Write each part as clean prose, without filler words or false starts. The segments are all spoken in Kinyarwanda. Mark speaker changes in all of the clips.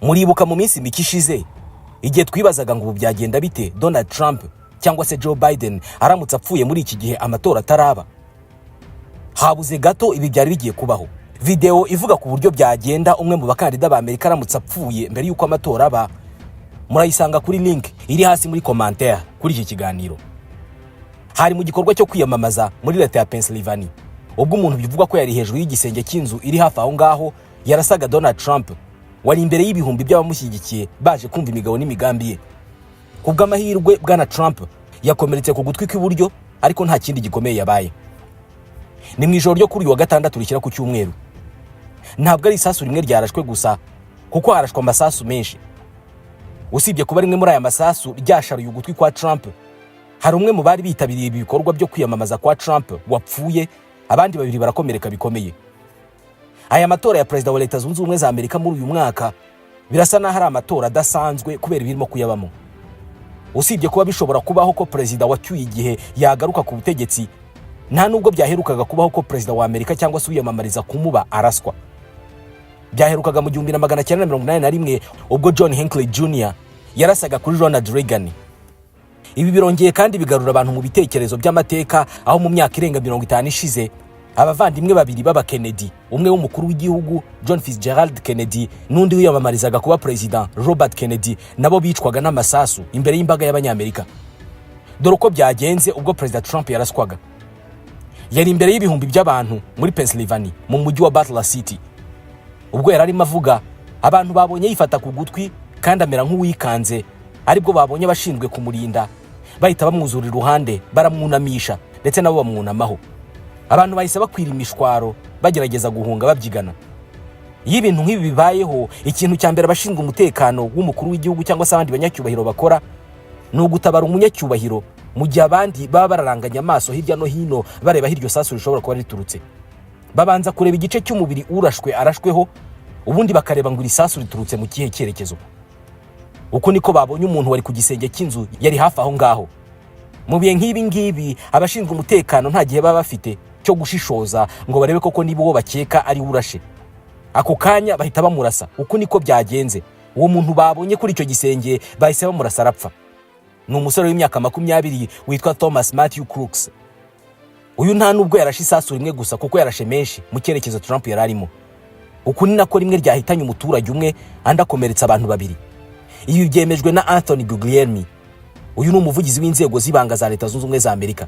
Speaker 1: Muribuka mu minsi mike ishize igihe twibazaga ngo ubu byagenda bite Donald Trump cyangwa se Joe Biden aramutse apfuye muri iki gihe amatora ataraba. Habuze gato ibi byari bigiye kubaho. Video ivuga ku buryo byagenda umwe mu bakandida ba Amerika aramutse apfuye mbere yuko amatora aba, murayisanga kuri link iri hasi muri commentaire kuri iki kiganiro. Hari mu gikorwa cyo kwiyamamaza muri leta ya Pennsylvania, ubwo umuntu bivugwa ko yari hejuru y'igisenge cy'inzu iri hafi aho ngaho yarasaga Donald Trump wari imbere y'ibihumbi by'abamushyigikiye baje kumva imigabo n'imigambi ye. Kubw'amahirwe bwana Trump yakomeretse ku gutwi kw'iburyo ariko nta kindi gikomeye yabaye. Ni mu ijoro ryo kuri wa gatandatu rishyira ku cyumweru. Ntabwo ari isasu rimwe ryarashwe gusa kuko harashwe amasasu menshi. Usibye kuba rimwe muri aya masasu ryasharuye ugutwi kwa Trump, hari umwe mu bari bitabiriye ibikorwa byo kwiyamamaza kwa Trump wapfuye, abandi babiri barakomereka bikomeye. Aya matora ya Perezida wa Leta Zunze Ubumwe za Amerika muri uyu mwaka birasa naho ari amatora adasanzwe kubera ibirimo kuyabamo. Usibye kuba bishobora kubaho ko Perezida wacyuye igihe yagaruka ku butegetsi, nta nubwo byaherukaga kubaho ko Perezida wa Amerika cyangwa se uyamamariza kumuba araswa. Byaherukaga mu 1981 ubwo John Hinckley Jr. yarasaga kuri Ronald Reagan. Ibi birongeye kandi bigarura abantu mu bitekerezo by'amateka aho mu myaka irenga 50 ishize abavandimwe babiri baba Kennedy, umwe w'umukuru w'igihugu John Fitzgerald Kennedy n'undi wiyamamarizaga kuba President Robert Kennedy, nabo bicwaga n'amasasu imbere y'imbaga y'abanyamerika. Dore uko byagenze ubwo President Trump yaraswaga. Yari imbere y'ibihumbi by'abantu muri Pennsylvania mu mujyi wa Butler City. Ubwo yari arimo avuga, abantu babonye yifata ku gutwi kandi amera nk'uwikanze, aribwo babonye abashinzwe kumurinda bahita bamwuzura iruhande baramwunamisha ndetse nabo bamwunamaho. Abantu bahise bakwira imishwaro bagerageza guhunga babyigana. Iyo ibintu nk'ibi bibayeho, ikintu cya mbere abashinzwe umutekano w'umukuru w'igihugu cyangwa se abandi banyacyubahiro bakora ni ugutabara umunyacyubahiro mu gihe abandi baba bararanganya amaso hirya no hino bareba hiryo sasu rishobora kuba riturutse. Babanza kureba igice cy'umubiri urashwe arashweho, ubundi bakareba ngo iri sasu riturutse mu kihe cyerekezo. Uko niko babonye umuntu wari ku gisenge cy'inzu yari hafi aho ngaho. Mu bihe nk'ibi ngibi abashinzwe umutekano nta gihe baba bafite cyo gushishoza ngo barebe koko niba uwo bakeka ari urashe. Ako kanya bahita bamurasa. Uko niko byagenze. Uwo muntu babonye kuri icyo gisenge bahise bamurasa arapfa. Ni umusore w'imyaka 20 witwa Thomas Matthew Crooks. Uyu nta nubwo yarashe isasu rimwe gusa kuko yarashe menshi mu cyerekezo Trump yararimo. Uku ni nako rimwe ryahitanye umuturage umwe andi akomeretsa abantu babiri. Ibi byemejwe na Anthony Guglielmi. Uyu ni umuvugizi w'inzego z'ibanga za Leta Zunze Ubumwe za Amerika.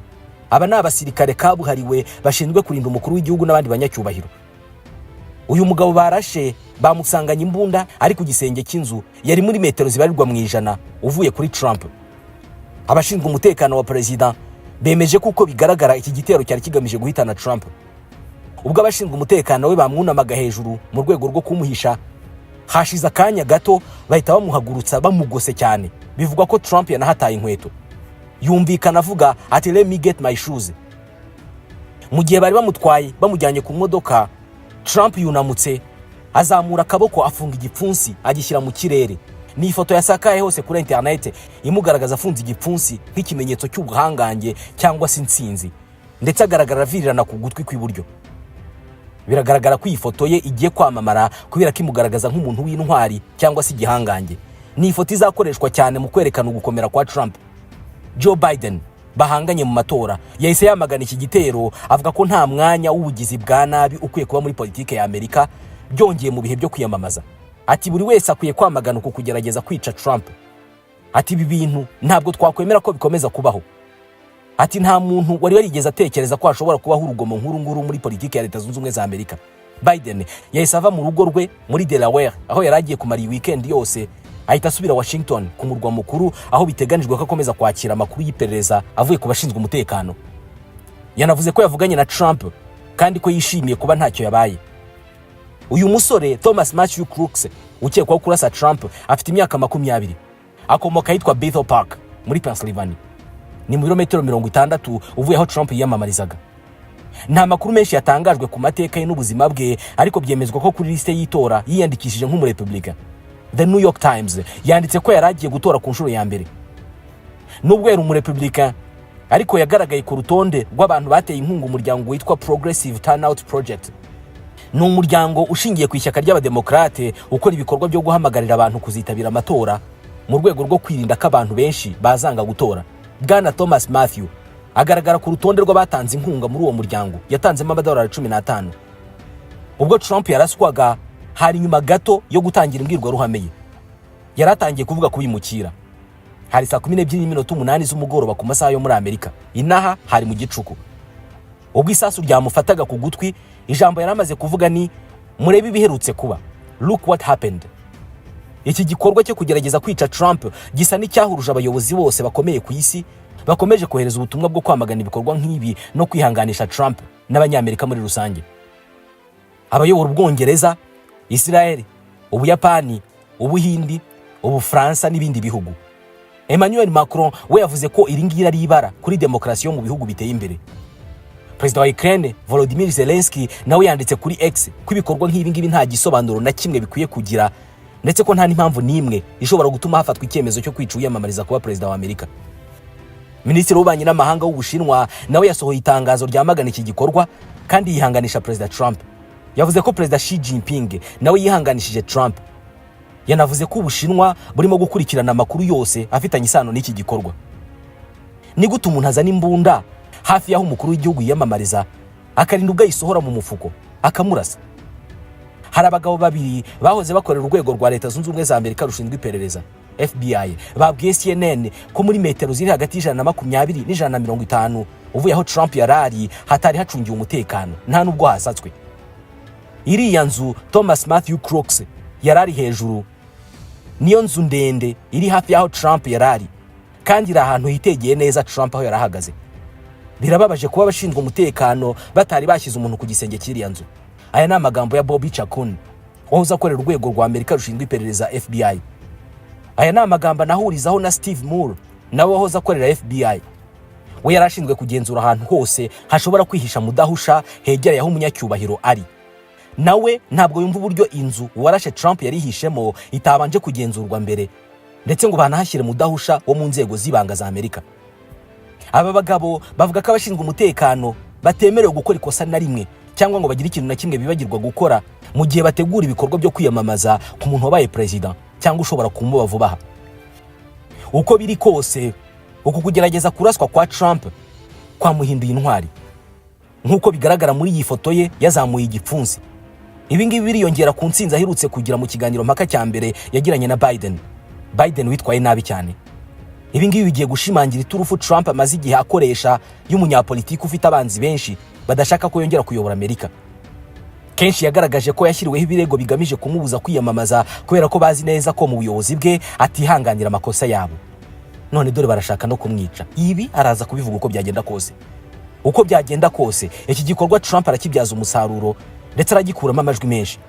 Speaker 1: Aba ni abasirikare kabuhariwe bashinzwe kurinda umukuru w'igihugu n'abandi banyacyubahiro. Uyu mugabo barashe bamusanganye imbunda ari ku gisenge cy'inzu yari muri metero zibarirwa mu ijana uvuye kuri Trump. Abashinzwe umutekano wa President bemeje kuko bigaragara iki gitero cyari kigamije guhitana Trump. Ubwo abashinzwe umutekano we bamwunamaga hejuru mu rwego rwo kumuhisha, hashize akanya gato bahita bamuhagurutsa bamugose cyane. Bivugwa ko Trump yanahataye inkweto. Yumvikana avuga ati "Let me get my shoes." Mu gihe bari bamutwaye bamujyanye ku modoka, Trump yunamutse azamura akaboko afunga igipfunsi agishyira mu kirere. Ni ifoto yasakaye hose kuri internet imugaragaza afunze igipfunsi nk'ikimenyetso cy'ubuhangange cyangwa se intsinzi, ndetse agaragara virirana ku gutwi kw'iburyo. Biragaragara ko iyi foto ye igiye kwamamara kubera ko imugaragaza nk'umuntu w'intwari cyangwa se igihangange. Ni ifoto izakoreshwa cyane mu kwerekana ugukomera kwa Trump. Joe Biden bahanganye mu matora yahise yamagana iki gitero, avuga ko nta mwanya w'ubugizi bwa nabi ukwiye kuba muri politike ya Amerika byongeye mu bihe byo kwiyamamaza. Ati buri wese akwiye kwamagana uko kugerageza kwica Trump. Ati ibi bintu ntabwo twakwemera ko bikomeza kubaho. Ati nta muntu wari warigeze atekereza ko hashobora kubaho urugomo nkuru muri politike ya Leta Zunze Ubumwe za Amerika. Biden yahise ava mu rugo rwe muri Delaware aho yari agiye kumara iyi weekend yose, ahita asubira Washington ku murwa mukuru aho biteganijwe ko akomeza kwakira amakuru y'iperereza avuye ku bashinzwe umutekano. Yanavuze ko yavuganye na Trump kandi ko yishimiye kuba ntacyo yabaye. Uyu musore Thomas Matthew Crooks ukekwaho kurasa Trump afite imyaka 20. Akomoka ahitwa Bethel Park muri Pennsylvania. Ni mu birometero 60 uvuye aho Trump yiyamamarizaga. Nta makuru menshi yatangajwe ku mateka ye n'ubuzima bwe, ariko byemezwa ko kuri liste y'itora yiyandikishije nk'umurepublika. The New York Times yanditse ko yaragiye gutora ku nshuro ya mbere. Nubwo yari umurepublika, ariko yagaragaye ku rutonde rw'abantu bateye inkunga umuryango witwa Progressive Turnout Project. ni umuryango ushingiye ku ishyaka ry'abademokrate ukora ibikorwa byo guhamagarira abantu kuzitabira amatora mu rwego rwo kwirinda ko abantu benshi bazanga gutora. Bwana Thomas Matthew agaragara ku rutonde rw'abatanze inkunga muri uwo muryango, yatanzemo amadolari 15. Ubwo Trump yaraswaga, hari nyuma gato yo gutangira imbwirwaruhame ye, yaratangiye kuvuga kubimukira. Hari saa 12:08 z'umugoroba ku masaha yo muri Amerika. Inaha hari mu gicuku. Ubwo isasu ryamufataga ku gutwi, ijambo yaramaze kuvuga ni murebe ibiherutse kuba, look what happened. Iki gikorwa cyo kugerageza kwica Trump gisa n'icyahuruje abayobozi bose bakomeye ku isi, bakomeje kohereza ubutumwa bwo kwamagana ibikorwa nk'ibi no kwihanganisha Trump n'abanyamerika muri rusange. Abayobora Ubwongereza, Israel, Ubuyapani, Ubuhindi, Ubufaransa n'ibindi bihugu. Emmanuel Macron we yavuze ko iri ngira ari ibara kuri demokarasi yo mu bihugu biteye imbere. Perezida wa Ukraine Volodymyr Zelensky nawe yanditse kuri X ko ibikorwa nk'ibi ngibi nta gisobanuro na kimwe bikwiye kugira, ndetse ko nta n'impamvu n'imwe ishobora gutuma hafatwa icyemezo cyo kwica uyamamariza kuba perezida wa Amerika. Minisitiri w'ububanyi n'amahanga w'Ubushinwa nawe yasohoye itangazo ryamagana iki gikorwa kandi yihanganisha Perezida Trump. Yavuze ko Perezida Xi Jinping nawe yihanganishije Trump. Yanavuze ko Ubushinwa burimo gukurikirana amakuru yose afitanye isano n'iki gikorwa. Ni gute umuntu azana imbunda hafi y'aho umukuru w'igihugu yiyamamariza akarinda ubwayisohora mu mufuko akamurasa? Hari abagabo babiri bahoze bakorera urwego rwa Leta Zunze Ubumwe za Amerika rushinzwe iperereza FBI babwiye CNN ko muri metero ziri hagati y'120 n'150 uvuye aho Trump yarari hatari hacungiye umutekano, nta nubwo hasatswe. Iriya nzu Thomas Matthew Crooks yarari hejuru, niyo nzu ndende iri hafi y'aho Trump yarari, kandi iri ahantu hitegeye neza Trump aho yarahagaze. Birababaje kuba abashinzwe umutekano batari bashyize umuntu ku gisenge cy'iriya nzu. Aya ni amagambo ya Bobby Chacon wahoze akorera urwego rwa Amerika rushinzwe iperereza FBI. Aya ni amagambo anahurizaho na Steve Moore nawe wahoze akorera FBI. We yarashinzwe kugenzura ahantu hose hashobora kwihisha mudahusha hegereye aho umunyacyubahiro ari. Nawe ntabwo yumva uburyo inzu warashe Trump yarihishemo itabanje kugenzurwa mbere, ndetse ngo banahashyire mudahusha wo mu nzego z'ibanga za Amerika. Aba bagabo bavuga ko abashinzwe umutekano batemerewe gukora ikosa na rimwe cyangwa ngo bagire ikintu na kimwe bibagirwa gukora mu gihe bategura ibikorwa byo kwiyamamaza ku muntu wabaye president cyangwa ushobora kumuba vuba aha. Uko biri kose, uku kugerageza kuraswa kwa Trump kwamuhinduye intwari. Nkuko bigaragara muri iyi foto ye yazamuye igipfunsi. Ibi ngibi biriyongera ku ntsinzi aherutse kugira mu kiganiro mpaka cya mbere yagiranye na Biden witwaye nabi cyane. Ibi ngibi bigiye gushimangira iturufu Trump amaze igihe akoresha y'umunyapolitiki ufite abanzi benshi badashaka ko yongera kuyobora Amerika. Kenshi yagaragaje ko yashyiriweho ibirego bigamije kumubuza kwiyamamaza kubera ko bazi neza ko mu buyobozi bwe atihanganira amakosa yabo. None dore barashaka no kumwica. Ibi araza kubivuga uko byagenda kose. Uko byagenda kose, iki gikorwa Trump arakibyaza umusaruro ndetse aragikuramo amajwi menshi.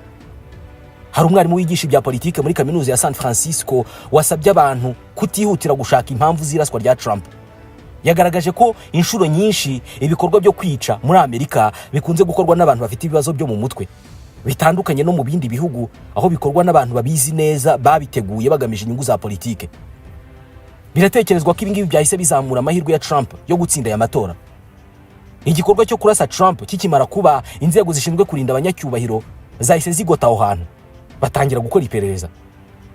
Speaker 1: Hari umwarimu wigisha ibya politike muri kaminuza ya San Francisco wasabye abantu kutihutira gushaka impamvu ziraswa rya Trump. Yagaragaje ko inshuro nyinshi ibikorwa byo kwica muri Amerika bikunze gukorwa n'abantu bafite ibibazo byo mu mutwe, bitandukanye no mu bindi bihugu aho bikorwa n'abantu babizi neza babiteguye bagamije inyungu za politike. Biratekerezwa ko ibi ngibi byahise bizamura amahirwe ya Trump yo gutsinda aya matora. Igikorwa cyo kurasa Trump kikimara kuba, inzego zishinzwe kurinda abanyacyubahiro zahise zigota aho hantu batangira gukora iperereza.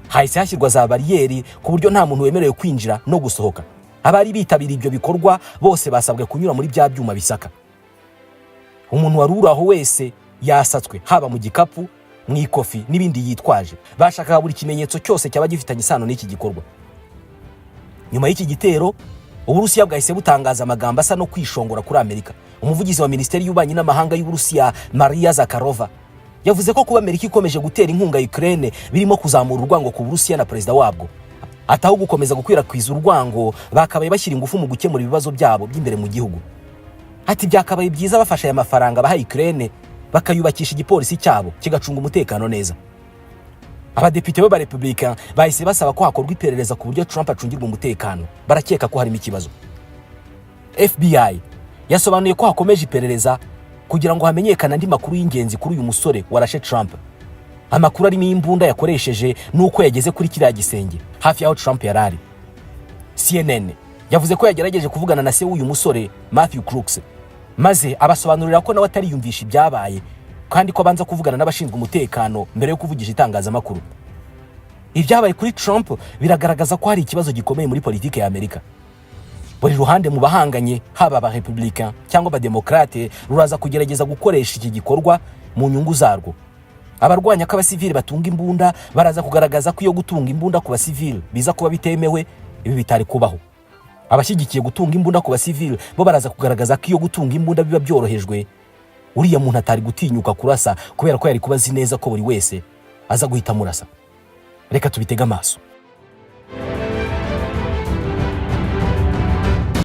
Speaker 1: Hahise hashyirwa za bariyeri ku buryo nta muntu wemerewe kwinjira no gusohoka. Abari bitabiriye ibyo bikorwa bose basabwe kunyura muri bya byuma bisaka. Umuntu wari uraho wese yasatswe, haba mu gikapu, mu ikofi n'ibindi yitwaje. Bashakaga buri kimenyetso cyose cyaba gifitanye isano n'iki gikorwa. Nyuma y'iki gitero, Uburusiya bwahise butangaza amagambo asa no kwishongora kuri Amerika. Umuvugizi wa Minisiteri y'Ububanyi n'Amahanga y'Uburusiya Maria Zakharova yavuze ko kuba Amerika ikomeje gutera inkunga Ukraine birimo kuzamura urwango ku Burusiya na perezida wabwo. Ataho gukomeza gukwirakwiza urwango, bakabaye bashyira ingufu mu gukemura ibibazo byabo by'imbere mu gihugu. Ati byakabaye byiza bafasha aya mafaranga baha Ukraine bakayubakisha igipolisi cyabo kigacunga umutekano neza. Abadepite b'abarepublika bahise basaba ko hakorwa iperereza ku buryo Trump acungirwa umutekano. Barakeka ko harimo ikibazo. FBI yasobanuye ko hakomeje iperereza kugira ngo hamenyekane andi makuru y'ingenzi kuri uyu musore warashe Trump. Amakuru arimo imbunda yakoresheje nuko yageze kuri kiriya gisenge hafi y'aho Trump yarari. CNN yavuze ko yagerageje kuvugana na se w'uyu musore Matthew Crooks, maze abasobanurira ko nawe atari yumvisha ibyabaye kandi ko abanza kuvugana n'abashinzwe umutekano mbere yo kuvugisha itangazamakuru. Ibyabaye kuri Trump biragaragaza ko hari ikibazo gikomeye muri politike ya Amerika. Buri ruhande mu bahanganye, haba aba Republican cyangwa aba Democrate, ruraza kugerageza gukoresha iki gikorwa mu nyungu zarwo. Abarwanya ko abasivili batunga imbunda baraza kugaragaza ko iyo gutunga imbunda ku basivili biza kuba bitemewe, ibi bitari kubaho. Abashyigikiye gutunga imbunda ku basivili bo baraza kugaragaza ko iyo gutunga imbunda biba byorohejwe, uriya muntu atari gutinyuka kurasa kubera ko yari kubazi neza ko buri wese aza guhita murasa. Reka tubitega amaso.